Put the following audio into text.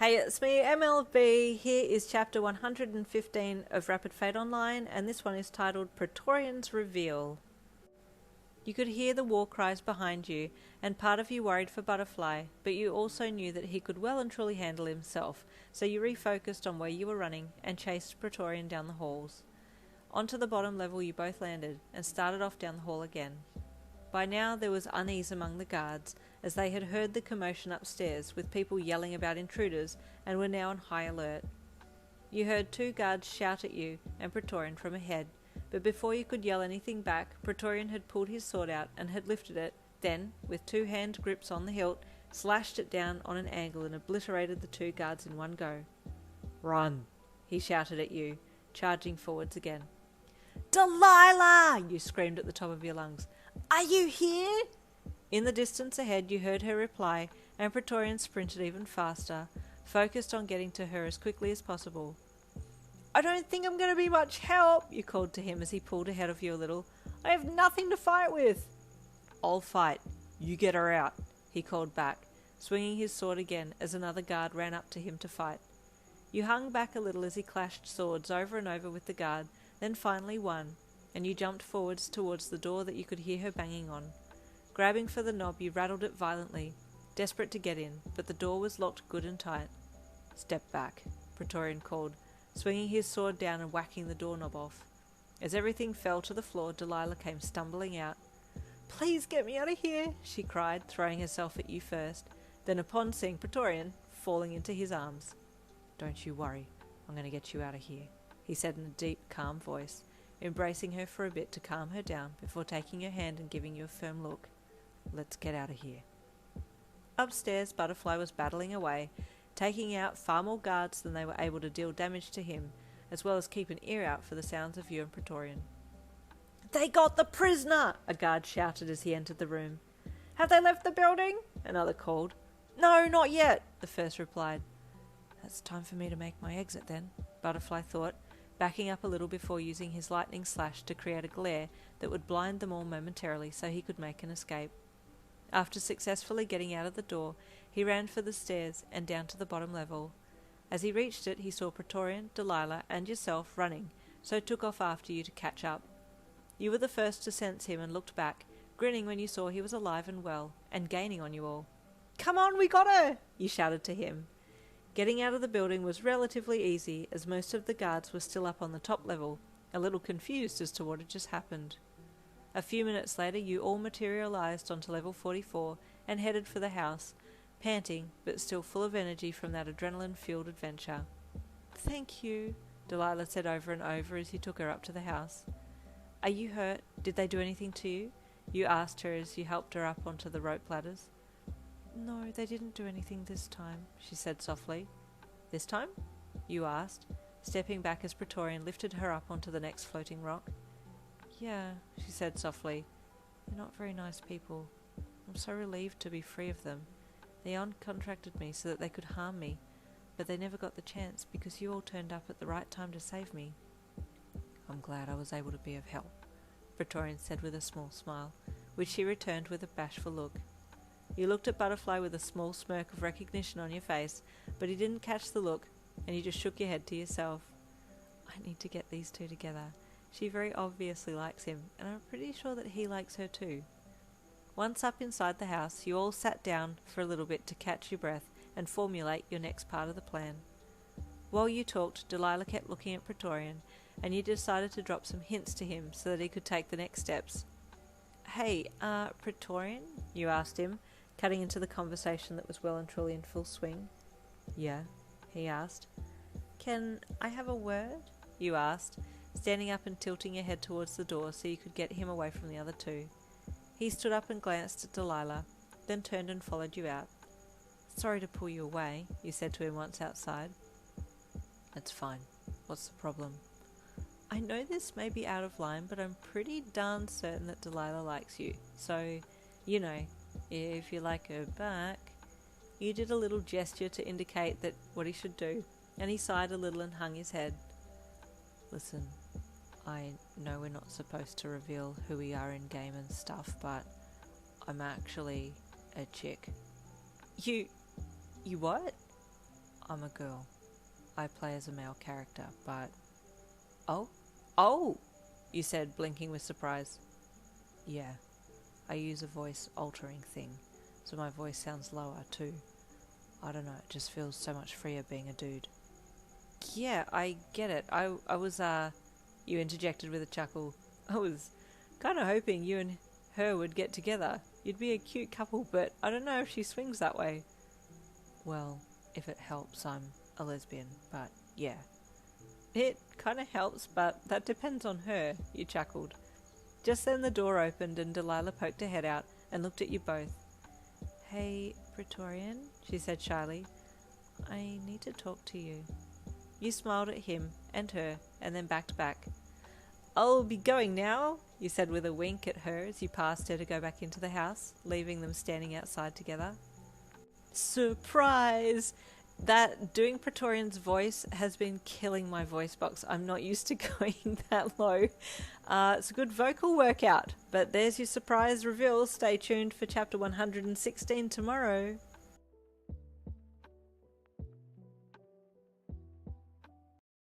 Hey, it's me, MLB. Here is chapter 115 of Rapid Fate Online, and this one is titled Praetorian's Reveal. You could hear the war cries behind you, and part of you worried for Butterfly, but you also knew that he could well and truly handle himself, so you refocused on where you were running and chased Praetorian down the halls. Onto the bottom level you both landed, and started off down the hall again. By now there was unease among the guards, as they had heard the commotion upstairs with people yelling about intruders and were now on high alert. You heard two guards shout at you and Praetorian from ahead, but before you could yell anything back, Praetorian had pulled his sword out and had lifted it, then, with two hand grips on the hilt, slashed it down on an angle and obliterated the two guards in one go. "Run!" he shouted at you, charging forwards again. "Delilah!" you screamed at the top of your lungs. "Are you here?" In the distance ahead you heard her reply, and Praetorian sprinted even faster, focused on getting to her as quickly as possible. "I don't think I'm going to be much help," you called to him as he pulled ahead of you a little. "I have nothing to fight with." "I'll fight. You get her out," he called back, swinging his sword again as another guard ran up to him to fight. You hung back a little as he clashed swords over and over with the guard, then finally won, and you jumped forwards towards the door that you could hear her banging on. Grabbing for the knob, you rattled it violently, desperate to get in, but the door was locked good and tight. "Step back," Praetorian called, swinging his sword down and whacking the doorknob off. As everything fell to the floor, Delilah came stumbling out. "Please get me out of here," she cried, throwing herself at you first, then upon seeing Praetorian, falling into his arms. "Don't you worry, I'm going to get you out of here," he said in a deep, calm voice, embracing her for a bit to calm her down before taking her hand and giving you a firm look. "Let's get out of here." Upstairs, Butterfly was battling away, taking out far more guards than they were able to deal damage to him, as well as keep an ear out for the sounds of you and Praetorian. "They got the prisoner!" a guard shouted as he entered the room. "Have they left the building?" another called. "No, not yet," the first replied. "It's time for me to make my exit then," Butterfly thought, backing up a little before using his lightning slash to create a glare that would blind them all momentarily so he could make an escape. After successfully getting out of the door, he ran for the stairs and down to the bottom level. As he reached it, he saw Praetorian, Delilah, and yourself running, so took off after you to catch up. You were the first to sense him and looked back, grinning when you saw he was alive and well, and gaining on you all. "Come on, we got her!" you shouted to him. Getting out of the building was relatively easy, as most of the guards were still up on the top level, a little confused as to what had just happened. A few minutes later you all materialized onto level 44 and headed for the house, panting but still full of energy from that adrenaline-fueled adventure. "Thank you," Delilah said over and over as you took her up to the house. "Are you hurt? Did they do anything to you?" you asked her as you helped her up onto the rope ladders. "No, they didn't do anything this time," she said softly. "This time?" you asked, stepping back as Praetorian lifted her up onto the next floating rock. "Yeah," she said softly. "They're not very nice people. I'm so relieved to be free of them. They uncontracted me so that they could harm me, but they never got the chance because you all turned up at the right time to save me." "I'm glad I was able to be of help," Praetorian said with a small smile, which she returned with a bashful look. You looked at Butterfly with a small smirk of recognition on your face, but he didn't catch the look, and you just shook your head to yourself. "I need to get these two together. She very obviously likes him, and I'm pretty sure that he likes her too." Once up inside the house, you all sat down for a little bit to catch your breath and formulate your next part of the plan. While you talked, Delilah kept looking at Praetorian, and you decided to drop some hints to him so that he could take the next steps. "Hey, Praetorian?" you asked him, cutting into the conversation that was well and truly in full swing. "Yeah," he asked. "Can I have a word?" you asked, standing up and tilting your head towards the door so you could get him away from the other two. He stood up and glanced at Delilah, then turned and followed you out. "Sorry to pull you away," you said to him once outside. "It's fine. What's the problem?" "I know this may be out of line, but I'm pretty darn certain that Delilah likes you, so, you know, if you like her back." You did a little gesture to indicate that what he should do, and he sighed a little and hung his head. "Listen, I know we're not supposed to reveal who we are in-game and stuff, but I'm actually a chick." You what?" I'm a girl. I play as a male character, but... Oh? Oh! You said, blinking with surprise. Yeah. I use a voice-altering thing, so my voice sounds lower, too. I don't know, it just feels so much freer being a dude. Yeah, I get it. I was, You interjected with a chuckle. I was kind of hoping you and her would get together. You'd be a cute couple, but I don't know if she swings that way. Well, if it helps, I'm a lesbian, but yeah. It kind of helps, but that depends on her, you chuckled. Just then the door opened and Delilah poked her head out and looked at you both. Hey, Praetorian, she said shyly. I need to talk to you. You smiled at him and her and then backed back. I'll be going now, you said with a wink at her as you passed her to go back into the house, leaving them standing outside together. Surprise! That doing Praetorian's voice has been killing my voice box. I'm not used to going that low. It's a good vocal workout, but there's your surprise reveal. Stay tuned for chapter 116 tomorrow.